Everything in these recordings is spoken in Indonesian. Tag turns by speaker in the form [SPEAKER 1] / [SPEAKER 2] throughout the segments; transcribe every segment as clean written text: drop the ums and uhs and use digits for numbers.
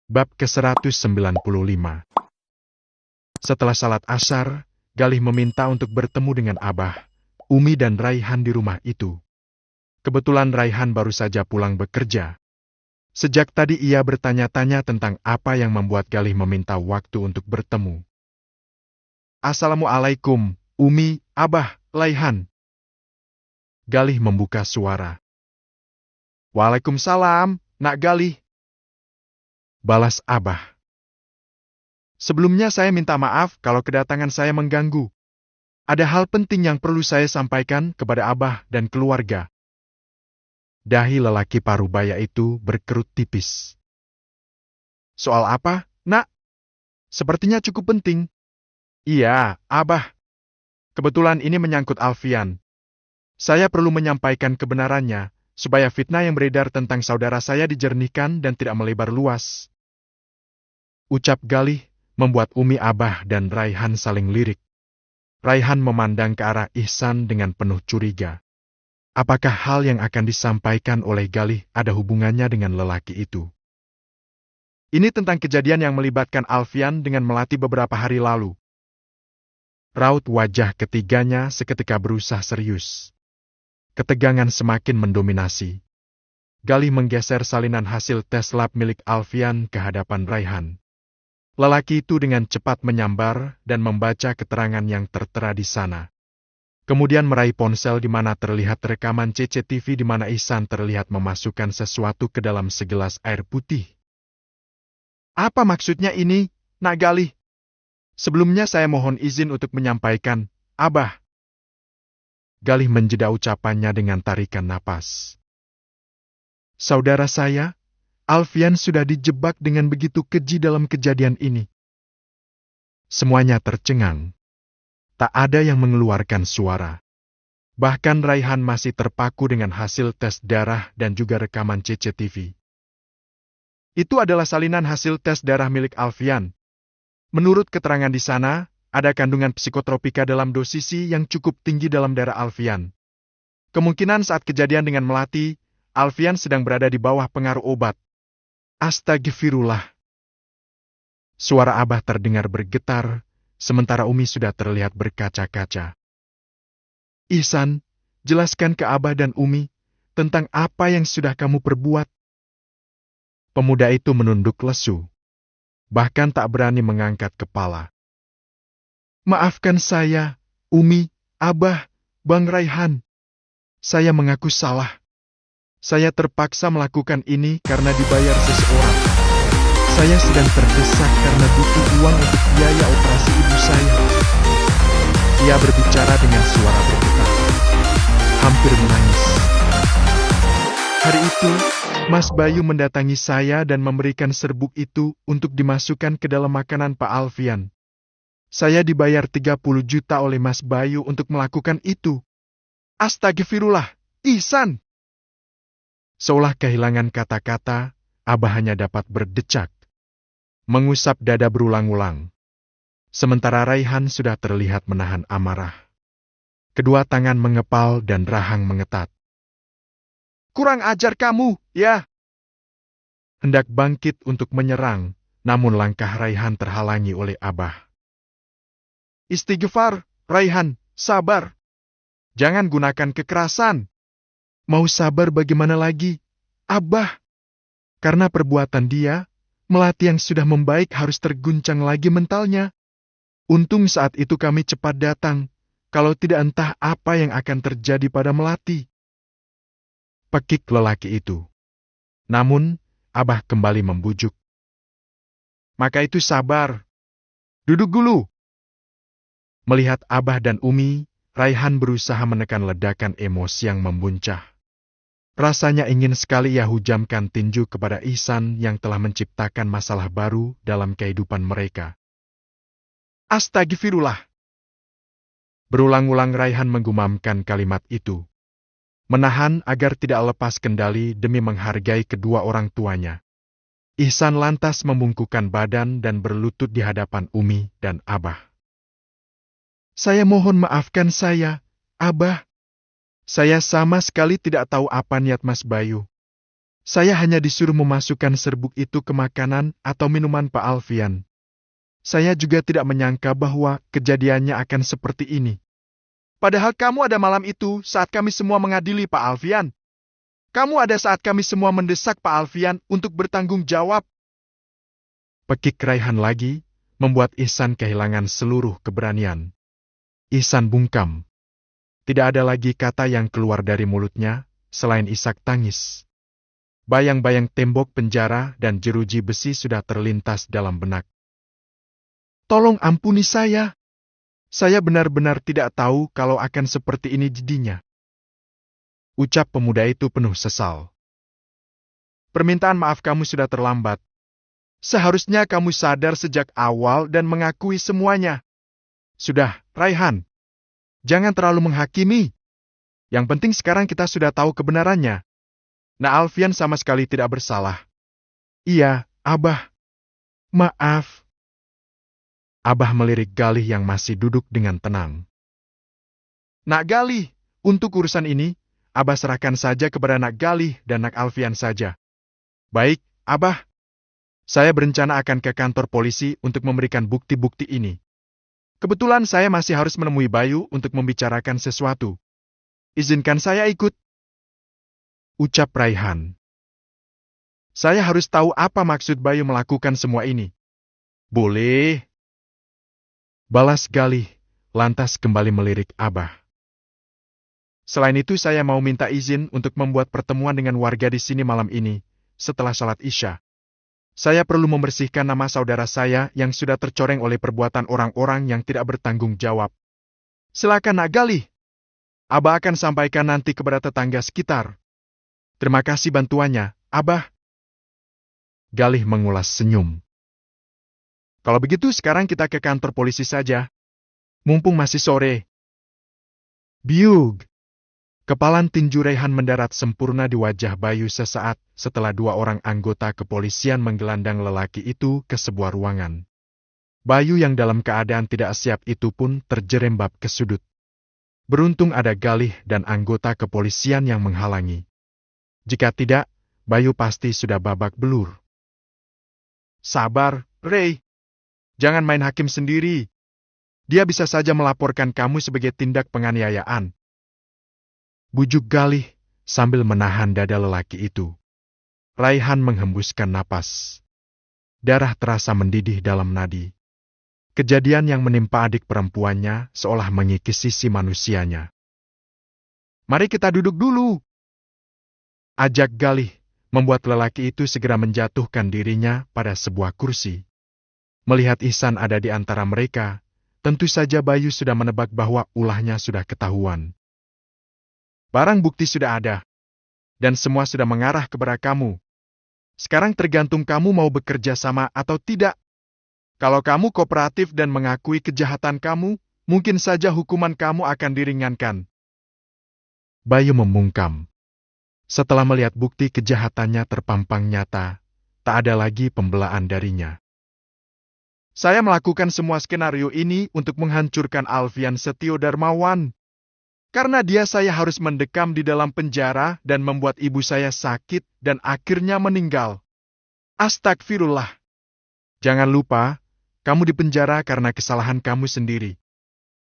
[SPEAKER 1] Bab ke-195. Setelah salat Ashar, Galih meminta untuk bertemu dengan Abah, Umi dan Raihan di rumah itu. Kebetulan Raihan baru saja pulang bekerja. Sejak tadi ia bertanya-tanya tentang apa yang membuat Galih meminta waktu untuk bertemu. "Assalamualaikum, Umi, Abah, Raihan." Galih membuka suara. "Waalaikumsalam, Nak Galih," balas Abah. "Sebelumnya saya minta maaf kalau kedatangan saya mengganggu. Ada hal penting yang perlu saya sampaikan kepada Abah dan keluarga." Dahi lelaki parubaya itu berkerut tipis. "Soal apa, Nak? Sepertinya cukup penting." "Iya, Abah. Kebetulan ini menyangkut Alfian. Saya perlu menyampaikan kebenarannya, supaya fitnah yang beredar tentang saudara saya dijernihkan dan tidak melebar luas." Ucap Galih membuat Umi, Abah, dan Raihan saling lirik. Raihan memandang ke arah Ihsan dengan penuh curiga. Apakah hal yang akan disampaikan oleh Galih ada hubungannya dengan lelaki itu? "Ini tentang kejadian yang melibatkan Alfian dengan Melati beberapa hari lalu." Raut wajah ketiganya seketika berusaha serius. Ketegangan semakin mendominasi. Galih menggeser salinan hasil tes lab milik Alfian ke hadapan Raihan. Lelaki itu dengan cepat menyambar dan membaca keterangan yang tertera di sana. Kemudian meraih ponsel di mana terlihat rekaman CCTV di mana Ihsan terlihat memasukkan sesuatu ke dalam segelas air putih. "Apa maksudnya ini, Nak Galih? Sebelumnya saya mohon izin untuk menyampaikan, Abah." Galih menjeda ucapannya dengan tarikan napas. "Saudara saya, Alfian sudah dijebak dengan begitu keji dalam kejadian ini." Semuanya tercengang. Tak ada yang mengeluarkan suara. Bahkan Raihan masih terpaku dengan hasil tes darah dan juga rekaman CCTV. "Itu adalah salinan hasil tes darah milik Alfian. Menurut keterangan di sana, ada kandungan psikotropika dalam dosisi yang cukup tinggi dalam darah Alfian. Kemungkinan saat kejadian dengan Melati, Alfian sedang berada di bawah pengaruh obat." "Astagfirullah." Suara Abah terdengar bergetar, sementara Umi sudah terlihat berkaca-kaca. "Ihsan, jelaskan ke Abah dan Umi tentang apa yang sudah kamu perbuat." Pemuda itu menunduk lesu, bahkan tak berani mengangkat kepala. "Maafkan saya, Umi, Abah, Bang Raihan. Saya mengaku salah. Saya terpaksa melakukan ini karena dibayar seseorang. Saya sedang terdesak karena butuh uang untuk biaya operasi ibu saya." Ia berbicara dengan suara bergetar, hampir menangis. "Hari itu, Mas Bayu mendatangi saya dan memberikan serbuk itu untuk dimasukkan ke dalam makanan Pak Alfian. Saya dibayar 30 juta oleh Mas Bayu untuk melakukan itu." "Astagfirullah, Ihsan!" Seolah kehilangan kata-kata, Abah hanya dapat berdecak, mengusap dada berulang-ulang. Sementara Raihan sudah terlihat menahan amarah. Kedua tangan mengepal dan rahang mengetat. "Kurang ajar kamu, ya!" Hendak bangkit untuk menyerang, namun langkah Raihan terhalangi oleh Abah. "Istighfar, Raihan, sabar. Jangan gunakan kekerasan." "Mau sabar bagaimana lagi, Abah? Karena perbuatan dia, Melati yang sudah membaik harus terguncang lagi mentalnya. Untung saat itu kami cepat datang, kalau tidak entah apa yang akan terjadi pada Melati." Pekik lelaki itu. Namun, Abah kembali membujuk. "Maka itu sabar. Duduk dulu." Melihat Abah dan Umi, Raihan berusaha menekan ledakan emosi yang membuncah. Rasanya ingin sekali ia hujamkan tinju kepada Ihsan yang telah menciptakan masalah baru dalam kehidupan mereka. "Astagfirullah." Berulang-ulang Raihan menggumamkan kalimat itu. Menahan agar tidak lepas kendali demi menghargai kedua orang tuanya. Ihsan lantas membungkukkan badan dan berlutut di hadapan Umi dan Abah. "Saya mohon maafkan saya, Abah. Saya sama sekali tidak tahu apa niat Mas Bayu. Saya hanya disuruh memasukkan serbuk itu ke makanan atau minuman Pak Alfian. Saya juga tidak menyangka bahwa kejadiannya akan seperti ini. Padahal kamu ada malam itu saat kami semua mengadili Pak Alfian. Kamu ada saat kami semua mendesak Pak Alfian untuk bertanggung jawab. Pekik Raihan lagi membuat Ihsan kehilangan seluruh keberanian. Ihsan bungkam. Tidak ada lagi kata yang keluar dari mulutnya selain isak tangis. Bayang-bayang tembok penjara dan jeruji besi sudah terlintas dalam benak. Tolong ampuni saya. Saya benar-benar tidak tahu kalau akan seperti ini jadinya. Ucap pemuda itu penuh sesal. Permintaan maaf kamu sudah terlambat. Seharusnya kamu sadar sejak awal dan mengakui semuanya. Sudah, Raihan. Jangan terlalu menghakimi. Yang penting sekarang kita sudah tahu kebenarannya. Nak Alfian sama sekali tidak bersalah. Iya, Abah. Maaf. Abah melirik Galih yang masih duduk dengan tenang. Nak Galih, untuk urusan ini, Abah serahkan saja kepada Nak Galih dan Nak Alfian saja. Baik, Abah. Saya berencana akan ke kantor polisi untuk memberikan bukti-bukti ini. Kebetulan saya masih harus menemui Bayu untuk membicarakan sesuatu. Izinkan saya ikut. Ucap Raihan. Saya harus tahu apa maksud Bayu melakukan semua ini. Boleh. Balas Galih, lantas kembali melirik Abah. Selain itu saya mau minta izin untuk membuat pertemuan dengan warga di sini malam ini, setelah salat Isya. Saya perlu membersihkan nama saudara saya yang sudah tercoreng oleh perbuatan orang-orang yang tidak bertanggung jawab. Silakan Nak Galih. Abah akan sampaikan nanti kepada tetangga sekitar. Terima kasih bantuannya, Abah. Galih mengulas senyum. Kalau begitu sekarang kita ke kantor polisi saja. Mumpung masih sore. Biug. Kepalan tinju Raihan mendarat sempurna di wajah Bayu sesaat setelah dua orang anggota kepolisian menggelandang lelaki itu ke sebuah ruangan. Bayu yang dalam keadaan tidak siap itu pun terjerembab ke sudut. Beruntung ada Galih dan anggota kepolisian yang menghalangi. Jika tidak, Bayu pasti sudah babak belur. Sabar, Ray. Jangan main hakim sendiri. Dia bisa saja melaporkan kamu sebagai tindak penganiayaan. Bujuk Galih sambil menahan dada lelaki itu. Raihan menghembuskan napas. Darah terasa mendidih dalam nadi. Kejadian yang menimpa adik perempuannya seolah mengikis sisi manusianya. Mari kita duduk dulu. Ajak Galih, membuat lelaki itu segera menjatuhkan dirinya pada sebuah kursi. Melihat Ihsan ada di antara mereka, tentu saja Bayu sudah menebak bahwa ulahnya sudah ketahuan. Barang bukti sudah ada, dan semua sudah mengarah kepada kamu. Sekarang tergantung kamu mau bekerja sama atau tidak. Kalau kamu kooperatif dan mengakui kejahatan kamu, mungkin saja hukuman kamu akan diringankan. Bayu membungkam. Setelah melihat bukti kejahatannya terpampang nyata, tak ada lagi pembelaan darinya. Saya melakukan semua skenario ini untuk menghancurkan Alfian Setio Darmawan. Karena dia saya harus mendekam di dalam penjara dan membuat ibu saya sakit dan akhirnya meninggal. Astagfirullah. Jangan lupa, kamu dipenjara karena kesalahan kamu sendiri.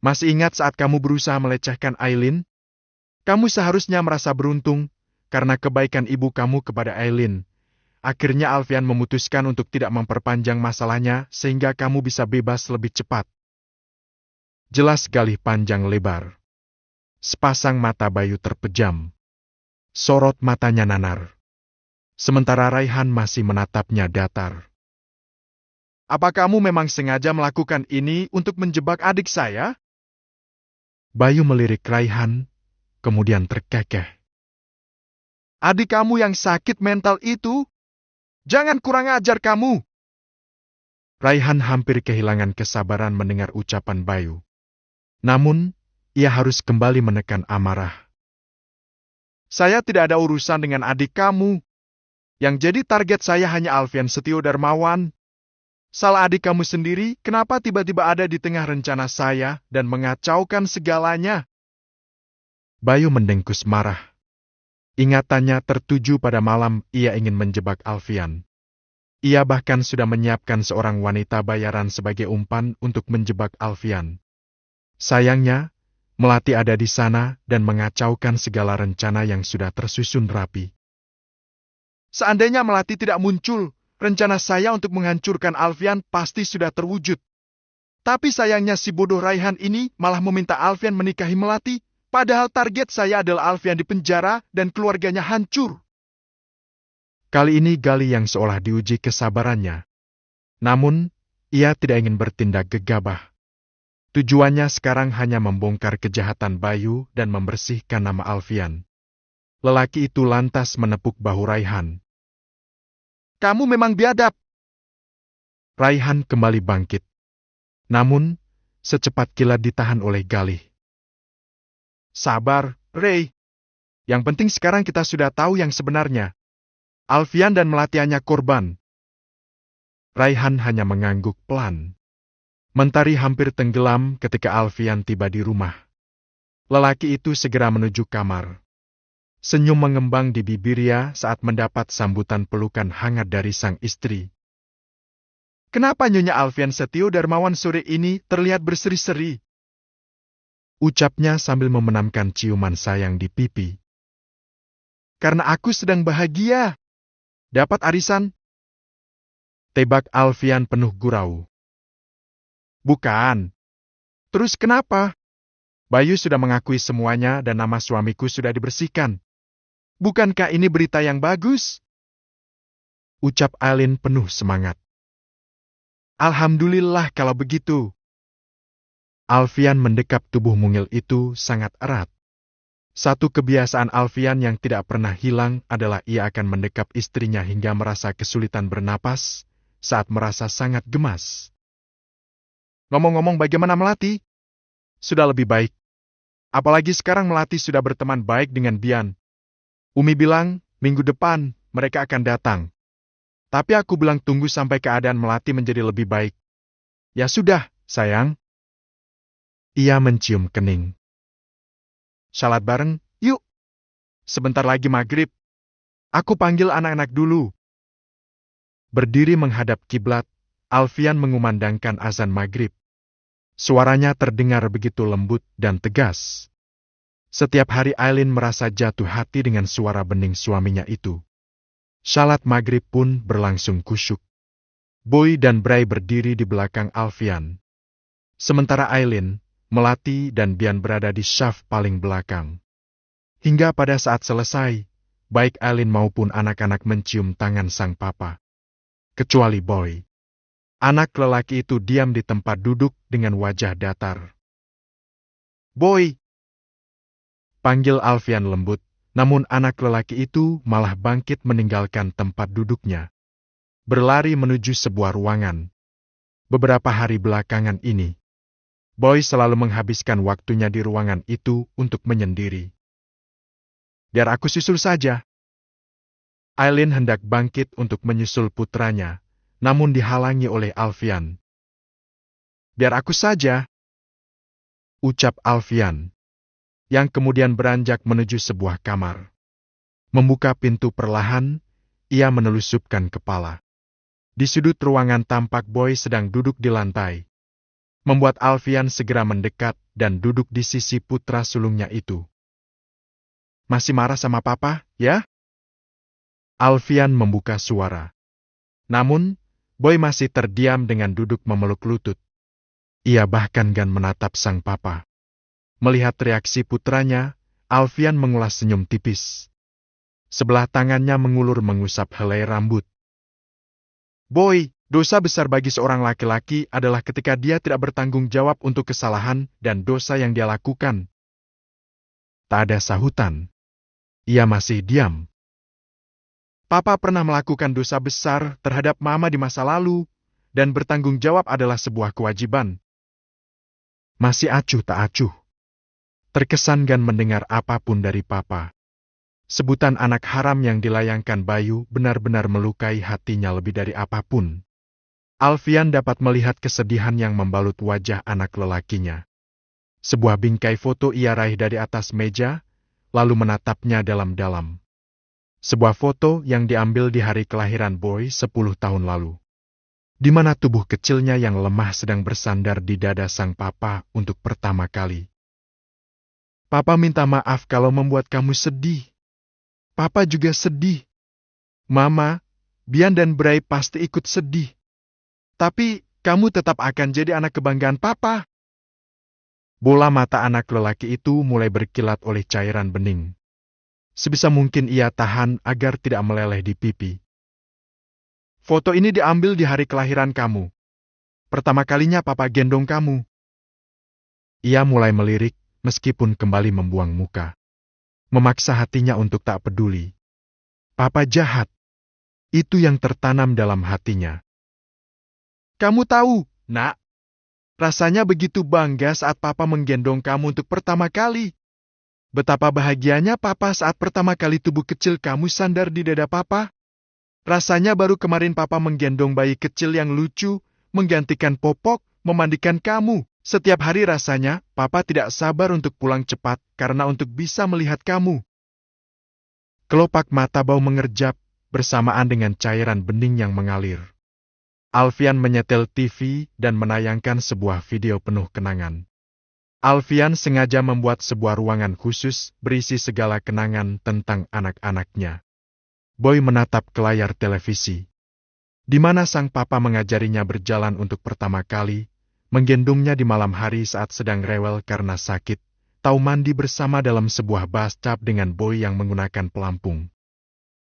[SPEAKER 1] Masih ingat saat kamu berusaha melecehkan Aileen? Kamu seharusnya merasa beruntung karena kebaikan ibu kamu kepada Aileen. Akhirnya Alfian memutuskan untuk tidak memperpanjang masalahnya sehingga kamu bisa bebas lebih cepat. Jelas Galih panjang lebar. Sepasang mata Bayu terpejam. Sorot matanya nanar. Sementara Raihan masih menatapnya datar. Apa kamu memang sengaja melakukan ini untuk menjebak adik saya? Bayu melirik Raihan, kemudian terkekeh. Adik kamu yang sakit mental itu? Jangan kurang ajar kamu! Raihan hampir kehilangan kesabaran mendengar ucapan Bayu. Namun, ia harus kembali menekan amarah. Saya tidak ada urusan dengan adik kamu. Yang jadi target saya hanya Alfian Setio Darmawan. Salah adik kamu sendiri, kenapa tiba-tiba ada di tengah rencana saya dan mengacaukan segalanya? Bayu mendengkus marah. Ingatannya tertuju pada malam ia ingin menjebak Alfian. Ia bahkan sudah menyiapkan seorang wanita bayaran sebagai umpan untuk menjebak Alfian. Sayangnya, Melati ada di sana dan mengacaukan segala rencana yang sudah tersusun rapi. Seandainya Melati tidak muncul, rencana saya untuk menghancurkan Alfian pasti sudah terwujud. Tapi sayangnya si bodoh Raihan ini malah meminta Alfian menikahi Melati, padahal target saya adalah Alfian di penjara dan keluarganya hancur. Kali ini Gali yang seolah diuji kesabarannya. Namun, ia tidak ingin bertindak gegabah. Tujuannya sekarang hanya membongkar kejahatan Bayu dan membersihkan nama Alfian. Lelaki itu lantas menepuk bahu Raihan. Kamu memang biadab. Raihan kembali bangkit. Namun, secepat kilat ditahan oleh Galih. Sabar, Ray. Yang penting sekarang kita sudah tahu yang sebenarnya. Alfian dan Melati hanya korban. Raihan hanya mengangguk pelan. Mentari hampir tenggelam ketika Alfian tiba di rumah. Lelaki itu segera menuju kamar. Senyum mengembang di bibirnya saat mendapat sambutan pelukan hangat dari sang istri. Kenapa Nyonya Alfian Setio Darmawan sore ini terlihat berseri-seri? Ucapnya sambil memenamkan ciuman sayang di pipi. Karena aku sedang bahagia. Dapat arisan? Tebak Alfian penuh gurau. Bukan. Terus kenapa? Bayu sudah mengakui semuanya dan nama suamiku sudah dibersihkan. Bukankah ini berita yang bagus? Ucap Aileen penuh semangat. Alhamdulillah kalau begitu. Alfian mendekap tubuh mungil itu sangat erat. Satu kebiasaan Alfian yang tidak pernah hilang adalah ia akan mendekap istrinya hingga merasa kesulitan bernapas saat merasa sangat gemas. Ngomong-ngomong bagaimana Melati? Sudah lebih baik. Apalagi sekarang Melati sudah berteman baik dengan Bian. Umi bilang, minggu depan mereka akan datang. Tapi aku bilang tunggu sampai keadaan Melati menjadi lebih baik. Ya sudah, sayang. Ia mencium kening. Salat bareng, yuk. Sebentar lagi maghrib. Aku panggil anak-anak dulu. Berdiri menghadap kiblat, Alfian mengumandangkan azan maghrib. Suaranya terdengar begitu lembut dan tegas. Setiap hari Aileen merasa jatuh hati dengan suara bening suaminya itu. Salat maghrib pun berlangsung kusyuk. Boy dan Bray berdiri di belakang Alfian. Sementara Aileen, Melati dan Bian berada di syaf paling belakang. Hingga pada saat selesai, baik Aileen maupun anak-anak mencium tangan sang papa. Kecuali Boy. Anak lelaki itu diam di tempat duduk dengan wajah datar. Boy! Panggil Alfian lembut, namun anak lelaki itu malah bangkit meninggalkan tempat duduknya. Berlari menuju sebuah ruangan. Beberapa hari belakangan ini, Boy selalu menghabiskan waktunya di ruangan itu untuk menyendiri. Biar aku susul saja. Aileen hendak bangkit untuk menyusul putranya, namun dihalangi oleh Alfian. Biar aku saja, ucap Alfian, yang kemudian beranjak menuju sebuah kamar. Membuka pintu perlahan, ia menelusupkan kepala. Di sudut ruangan tampak Boy sedang duduk di lantai. Membuat Alfian segera mendekat dan duduk di sisi putra sulungnya itu. Masih marah sama papa, ya? Alfian membuka suara. Namun, Boy masih terdiam dengan duduk memeluk lutut. Ia bahkan enggan menatap sang papa. Melihat reaksi putranya, Alfian mengulas senyum tipis. Sebelah tangannya mengulur mengusap helai rambut. Boy, dosa besar bagi seorang laki-laki adalah ketika dia tidak bertanggung jawab untuk kesalahan dan dosa yang dia lakukan. Tak ada sahutan. Ia masih diam. Papa pernah melakukan dosa besar terhadap Mama di masa lalu, dan bertanggung jawab adalah sebuah kewajiban. Masih acuh tak acuh. Terkesan gan mendengar apapun dari Papa. Sebutan anak haram yang dilayangkan Bayu benar-benar melukai hatinya lebih dari apapun. Alfian dapat melihat kesedihan yang membalut wajah anak lelakinya. Sebuah bingkai foto ia raih dari atas meja, lalu menatapnya dalam-dalam. Sebuah foto yang diambil di hari kelahiran Boy 10 tahun lalu, di mana tubuh kecilnya yang lemah sedang bersandar di dada sang papa untuk pertama kali. Papa minta maaf kalau membuat kamu sedih. Papa juga sedih. Mama, Bian dan Bray pasti ikut sedih. Tapi, kamu tetap akan jadi anak kebanggaan papa. Bola mata anak lelaki itu mulai berkilat oleh cairan bening. Sebisa mungkin ia tahan agar tidak meleleh di pipi. Foto ini diambil di hari kelahiran kamu. Pertama kalinya papa gendong kamu. Ia mulai melirik, meskipun kembali membuang muka. Memaksa hatinya untuk tak peduli. Papa jahat. Itu yang tertanam dalam hatinya. Kamu tahu, nak, rasanya begitu bangga saat papa menggendong kamu untuk pertama kali. Betapa bahagianya papa saat pertama kali tubuh kecil kamu sandar di dada papa. Rasanya baru kemarin papa menggendong bayi kecil yang lucu, menggantikan popok, memandikan kamu. Setiap hari rasanya, papa tidak sabar untuk pulang cepat karena untuk bisa melihat kamu. Kelopak mata Bau mengerjap, bersamaan dengan cairan bening yang mengalir. Alfian menyetel TV dan menayangkan sebuah video penuh kenangan. Alfian sengaja membuat sebuah ruangan khusus berisi segala kenangan tentang anak-anaknya. Boy menatap ke layar televisi, di mana sang papa mengajarinya berjalan untuk pertama kali, menggendongnya di malam hari saat sedang rewel karena sakit, tahu mandi bersama dalam sebuah bathtub dengan Boy yang menggunakan pelampung.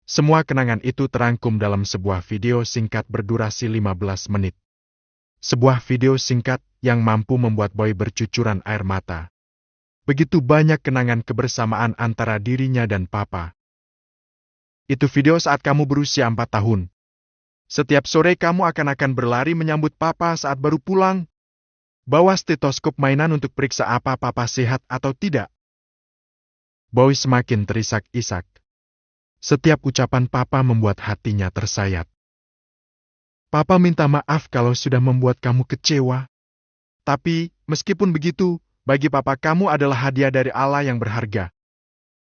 [SPEAKER 1] Semua kenangan itu terangkum dalam sebuah video singkat berdurasi 15 menit. Sebuah video singkat yang mampu membuat Boy bercucuran air mata. Begitu banyak kenangan kebersamaan antara dirinya dan papa. Itu video saat kamu berusia 4 tahun. Setiap sore kamu akan berlari menyambut papa saat baru pulang. Bawa stetoskop mainan untuk periksa apa papa sehat atau tidak. Boy semakin terisak-isak. Setiap ucapan papa membuat hatinya tersayat. Papa minta maaf kalau sudah membuat kamu kecewa. Tapi, meskipun begitu, bagi papa kamu adalah hadiah dari Allah yang berharga.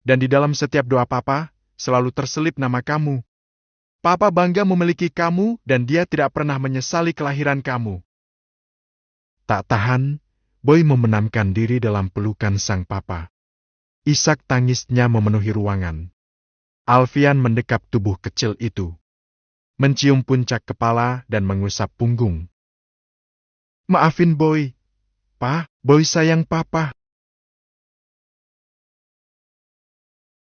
[SPEAKER 1] Dan di dalam setiap doa papa, selalu terselip nama kamu. Papa bangga memiliki kamu dan dia tidak pernah menyesali kelahiran kamu. Tak tahan, Boy membenamkan diri dalam pelukan sang papa. Isak tangisnya memenuhi ruangan. Alfian mendekap tubuh kecil itu. Mencium puncak kepala dan mengusap punggung. Maafin Boy. Pa, Boy sayang papa.